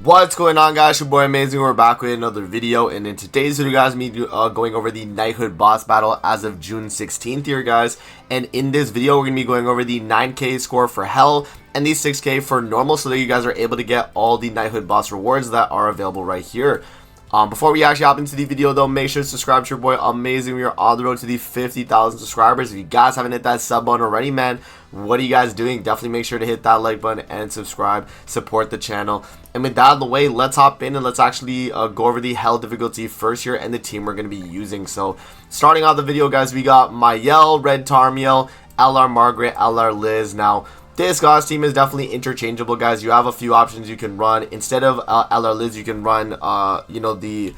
What's going on, guys? Your boy Amazing. We're back with another video, and in today's video, guys, me going over the knighthood boss battle as of June 16th here, guys. And in this video, we're gonna be going over the 9k score for hell and the 6k for normal, so that you guys are able to get all the knighthood boss rewards that are available right here. Before we actually hop into the video, though, make sure to subscribe to your boy Amazing. We are on the road to the 50,000 subscribers. If you guys haven't hit that sub button already, man, what are you guys doing? Definitely make sure to hit that like button and subscribe. Support the channel. And with that out of the way, let's hop in and let's actually go over the hell difficulty first here and the team we're going to be using. So, starting off the video, guys, we got Mayel, Red Tarmiel, LR Margaret, LR Liz. Now, this God's team is definitely interchangeable, guys. You have a few options you can run. Instead of LR Liz, you can run, you know, the,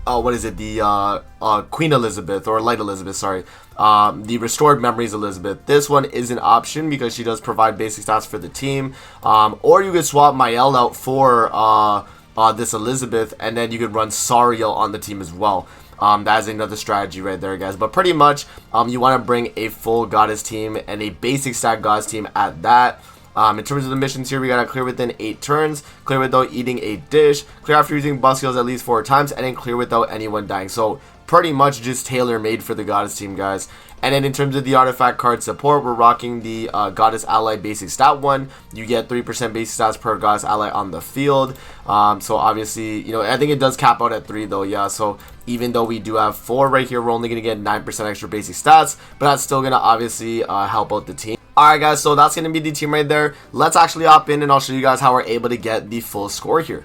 what is it? The Queen Elizabeth, or Light Elizabeth, sorry. The Restored Memories Elizabeth. This one is an option because she does provide basic stats for the team. Or you could swap Mayel out for this Elizabeth, and then you could run Sariel on the team as well. That is another strategy right there, guys. But pretty much, you want to bring a full goddess team and a basic stat goddess team at that. In terms of the missions here, we gotta clear within 8 turns, clear without eating a dish, clear after using buff skills at least 4 times, and then clear without anyone dying. So pretty much just tailor-made for the goddess team, guys. And then in terms of the artifact card support, we're rocking the goddess ally basic stat one. You get 3% basic stats per goddess ally on the field. So obviously, you know, I think it does cap out at 3 though, yeah. So even though we do have 4 right here, we're only gonna get 9% extra basic stats, but that's still gonna obviously help out the team. Alright, guys, so that's going to be the team right there. Let's actually hop in and I'll show you guys how we're able to get the full score here.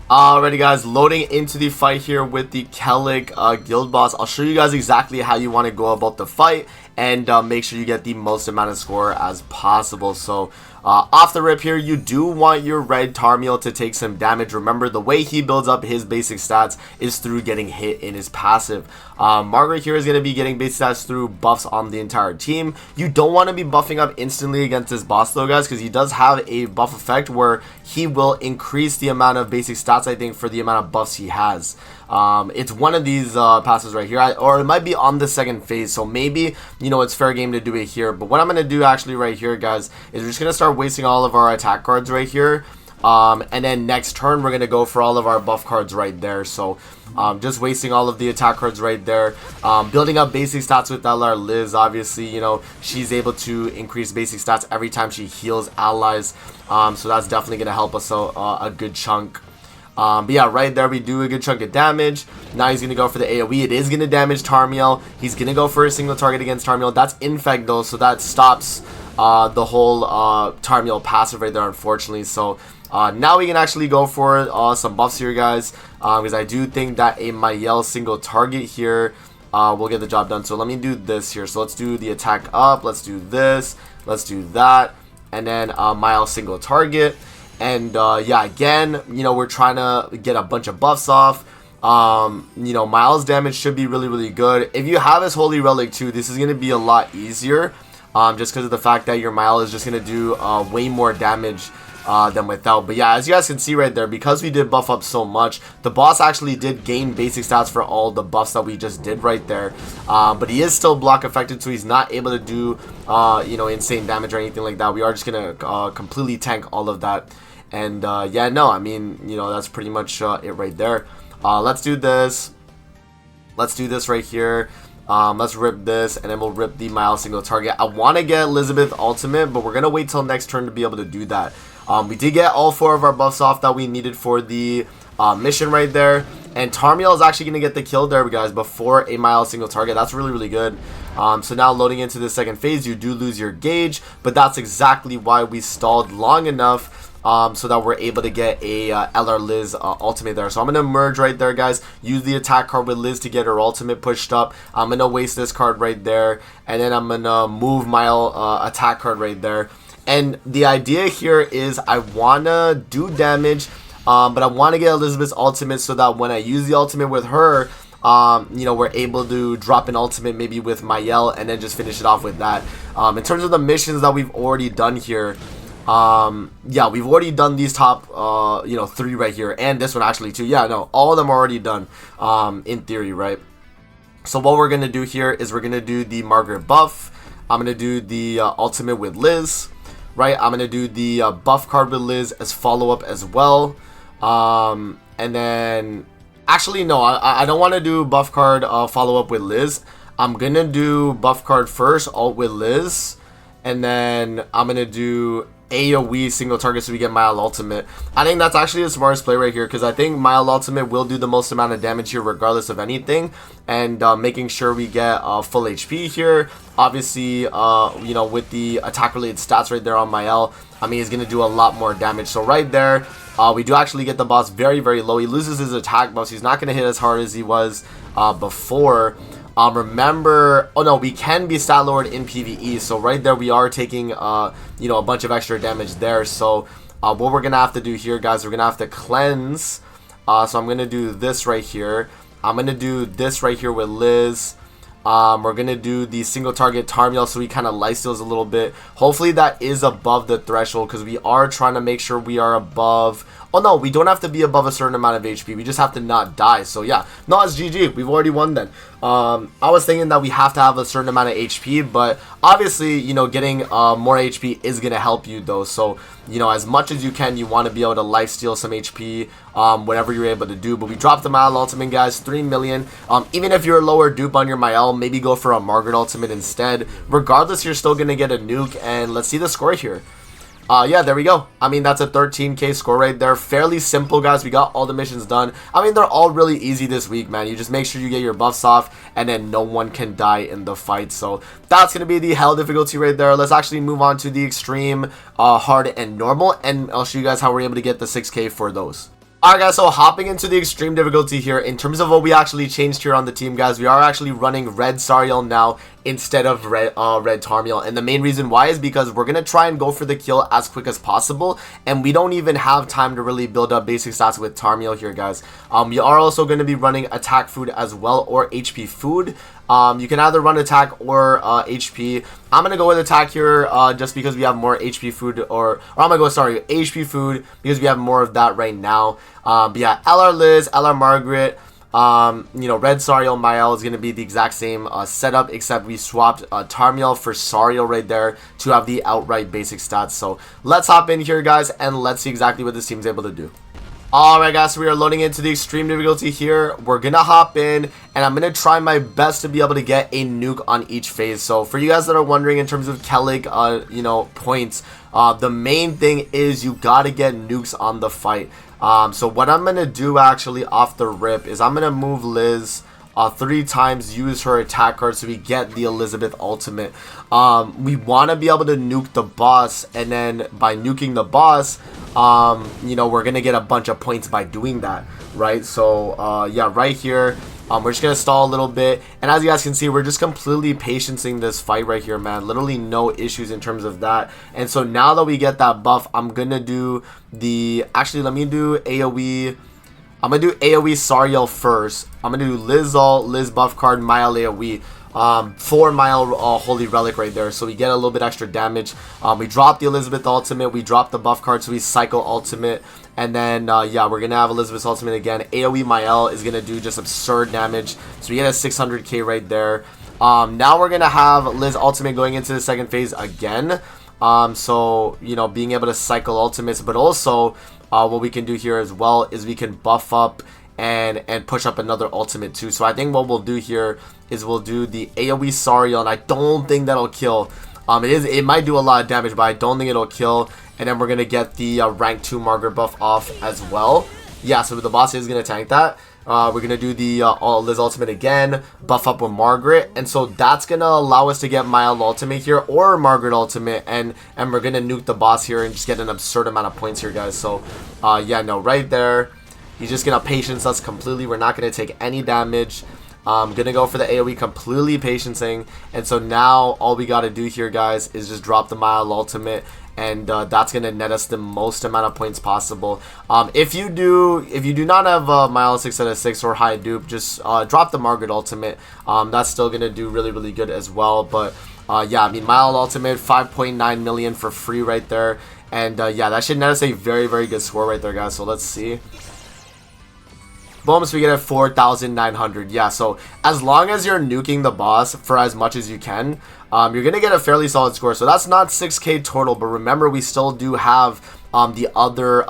Alrighty, guys, loading into the fight here with the Kelak guild boss. I'll show you guys exactly how you want to go about the fight and make sure you get the most amount of score as possible. So off the rip here, you do want your Red Tarmiel to take some damage. Remember, the way he builds up his basic stats is through getting hit in his passive. Margaret here is going to be getting basic stats through buffs on the entire team. You don't want to be buffing up instantly against this boss though, guys, because he does have a buff effect where he will increase the amount of basic stats, I think, for the amount of buffs he has. It's one of these passes right here, or it might be on the second phase, so maybe, you know, it's fair game to do it here. But what I'm going to do actually right here, guys, is we're just going to start wasting all of our attack cards right here. And then next turn, we're going to go for all of our buff cards right there. So just wasting all of the attack cards right there. Building up basic stats with LR Liz. Obviously, you know, she's able to increase basic stats every time she heals allies. So that's definitely going to help us out a good chunk. But yeah, right there we do a good chunk of damage. Now he's going to go for the AoE. It is going to damage Tarmiel. He's going to go for a single target against Tarmiel. That's infect though, so that stops the whole Tarmiel passive right there, unfortunately. So now we can actually go for some buffs here, guys, because I do think that a Mayel single target here will get the job done. So let me do this here. So let's do the attack up. Let's do this. Let's do that. And then Mayel single target. And yeah, again, you know, we're trying to get a bunch of buffs off. You know, Mayel's damage should be really, really good. If you have his Holy Relic too, this is going to be a lot easier. Just because of the fact that your Mayel is just going to do way more damage than without. But yeah, as you guys can see right there, because we did buff up so much, the boss actually did gain basic stats for all the buffs that we just did right there. But he is still block affected, so he's not able to do, you know, insane damage or anything like that. We are just going to completely tank all of that. And yeah, no, I mean, you know, that's pretty much it right there. Let's do this. Let's do this right here. Let's rip this, and then we'll rip the Mayel single target. I want to get Elizabeth ultimate, but we're going to wait till next turn to be able to do that. We did get all 4 of our buffs off that we needed for the mission right there. And Tarmiel is actually going to get the kill there, guys, before a Mayel single target. That's really, really good. So now loading into the second phase, you do lose your gauge, but that's exactly why we stalled long enough so that we're able to get a LR Liz ultimate there. So I'm going to merge right there, guys. Use the attack card with Liz to get her ultimate pushed up. I'm going to waste this card right there. And then I'm going to move my attack card right there. And the idea here is I want to do damage, but I want to get Elizabeth's ultimate so that when I use the ultimate with her, you know, we're able to drop an ultimate maybe with Mayel and then just finish it off with that. In terms of the missions that we've already done here, yeah, we've already done these top, you know, 3 right here, and this one actually too. Yeah, no, all of them are already done, in theory, right? So what we're gonna do here is we're gonna do the Margaret buff. I'm gonna do the ultimate with Liz, right? I'm gonna do the buff card with Liz as follow-up as well. And then, actually, no, I don't want to do buff card follow up with Liz. I'm going to do buff card first, alt with Liz. And then I'm going to do AoE single target so we get Mild Ultimate. I think that's actually the smartest play right here, because I think Mild Ultimate will do the most amount of damage here regardless of anything. And making sure we get full HP here. Obviously, you know, with the attack related stats right there on Mael, I mean, he's going to do a lot more damage. So right there, we do actually get the boss very, very low. He loses his attack buffs. He's not going to hit as hard as he was before. Remember, oh no, we can be stat lowered in PvE, so right there we are taking, you know, a bunch of extra damage there. So what we're gonna have to do here, guys, we're gonna have to cleanse. So I'm gonna do this right here. I'm gonna do this right here with Liz. We're gonna do the single target Tarmiel so he kind of lifesteals a little bit. Hopefully that is above the threshold, because we are trying to make sure we are above. Oh no, we don't have to be above a certain amount of HP. We just have to not die. So yeah, no, it's GG. We've already won then. I was thinking that we have to have a certain amount of HP, but obviously, you know, getting more HP is going to help you though. So, you know, as much as you can, you want to be able to lifesteal some HP, whatever you're able to do. But we dropped the Mael Ultimate, guys, 3 million. Even if you're a lower dupe on your Mael, maybe go for a Margaret Ultimate instead. Regardless, you're still going to get a nuke, and let's see the score here. Yeah, there we go. I mean, that's a 13k score right there. Fairly simple, guys. We got all the missions done. I mean, they're all really easy this week, man. You just make sure you get your buffs off, and then no one can die in the fight. So that's going to be the hell difficulty right there. Let's actually move on to the extreme, hard, and normal, and I'll show you guys how we're able to get the 6k for those. Alright guys, so hopping into the extreme difficulty here, in terms of what we actually changed here on the team, guys, we are actually running red Sariel now instead of red Tarmiel, and the main reason why is because we're going to try and go for the kill as quick as possible, and we don't even have time to really build up basic stats with Tarmiel here, guys. We are also going to be running attack food as well, or HP food. You can either run attack or HP. I'm going to go with attack here just because we have more HP food, or I'm going to go, sorry, HP food because we have more of that right now. But yeah, LR Liz, LR Margaret, you know, red Sariel, Mael is going to be the exact same setup, except we swapped Tarmiel for Sariel right there to have the outright basic stats. So let's hop in here, guys, and let's see exactly what this team's able to do. Alright guys, so we are loading into the extreme difficulty here. We're gonna hop in, and I'm gonna try my best to be able to get a nuke on each phase. So for you guys that are wondering in terms of Kelak, you know, points, the main thing is you gotta get nukes on the fight. So what I'm gonna do actually off the rip is I'm gonna move Liz 3 times, use her attack card so we get the Elizabeth ultimate. We want to be able to nuke the boss, and then by nuking the boss, you know, we're gonna get a bunch of points by doing that, right? So yeah, right here, we're just gonna stall a little bit, and as you guys can see, we're just completely patiencing this fight right here, man. Literally no issues in terms of that. And so now that we get that buff, I'm gonna do the, actually let me do AoE. I'm going to do AoE Sariel first. I'm going to do Liz ult, Liz buff card, Mael AoE. 4 Mael Holy Relic right there. So we get a little bit extra damage. We drop the Elizabeth ultimate. We drop the buff card, so we cycle ultimate. And then, yeah, we're going to have Elizabeth's ultimate again. AoE Mael is going to do just absurd damage. So we get a 600k right there. Now we're going to have Liz ultimate going into the second phase again. So, you know, being able to cycle ultimates, but also what we can do here as well is we can buff up and push up another ultimate too. So I think what we'll do here is we'll do the AoE Sariel, and I don't think that'll kill. It might do a lot of damage, but I don't think it'll kill. And then we're gonna get the rank 2 Margaret buff off as well. Yeah, so the boss is gonna tank that. We're going to do the Liz ultimate again, buff up with Margaret, and so that's going to allow us to get Mael ultimate here, or Margaret ultimate, and we're going to nuke the boss here and just get an absurd amount of points here, guys. So, yeah, no, right there, he's just going to patience us completely. We're not going to take any damage. I'm going to go for the AoE, completely patiencing, and so now all we got to do here, guys, is just drop the Mael ultimate, and that's going to net us the most amount of points possible. If you do not have Mael 6 out of 6 or high dupe, just drop the Margaret ultimate. That's still going to do really, really good as well. But yeah, I mean, Mael ultimate, 5.9 million for free right there. And yeah, that should net us a very, very good score right there, guys. So let's see. Boom, so we get at 4,900. Yeah, so as long as you're nuking the boss for as much as you can, you're going to get a fairly solid score. So that's not 6k total, but remember, we still do have the other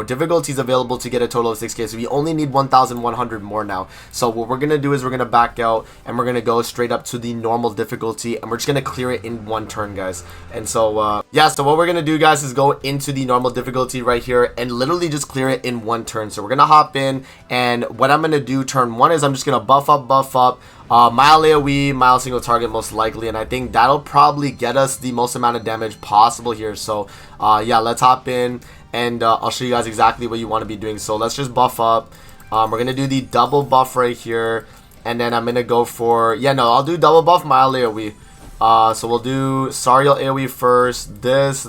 difficulties available to get a total of 6k. So we only need 1100 more now. So what we're gonna do is we're gonna back out and we're gonna go straight up to the normal difficulty, and we're just gonna clear it in one turn, guys. And so yeah, so what we're gonna do, guys, is go into the normal difficulty right here and literally just clear it in one turn. So we're gonna hop in, and what I'm gonna do turn one is I'm just gonna buff up mile AoE, mile single target most likely, and I think that'll probably get us the most amount of damage possible here. So yeah, let's hop in, and I'll show you guys exactly what you want to be doing. So let's just buff up. We're gonna do the double buff right here, and then I'm gonna go for, yeah, no, I'll do double buff mile AoE. So we'll do Sariel AoE first, this,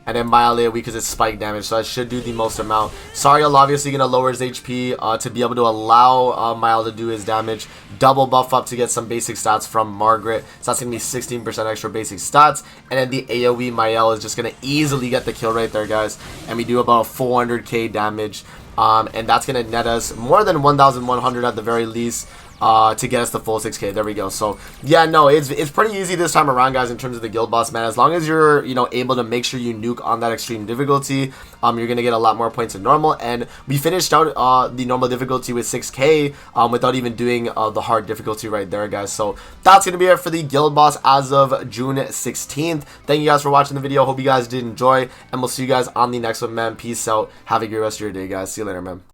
and then mile AoE because it's spike damage, so I should do the most amount. Sariel obviously gonna lower his HP to be able to allow Mile to do his damage. Double buff up to get some basic stats from Margaret, so that's gonna be 16% extra basic stats. And then the AoE Mael is just gonna easily get the kill right there, guys, and we do about 400k damage. And that's gonna net us more than 1100 at the very least. To get us the full 6k. There we go. So yeah, no, it's pretty easy this time around, guys, in terms of the guild boss, man. As long as you're able to make sure you nuke on that extreme difficulty, you're gonna get a lot more points than normal. And we finished out the normal difficulty with 6k without even doing the hard difficulty right there, guys. So that's gonna be it for the guild boss as of June 16th. Thank you guys for watching the video. Hope you guys did enjoy, and we'll see you guys on the next one, man. Peace out. Have a great rest of your day, guys. See you later, man.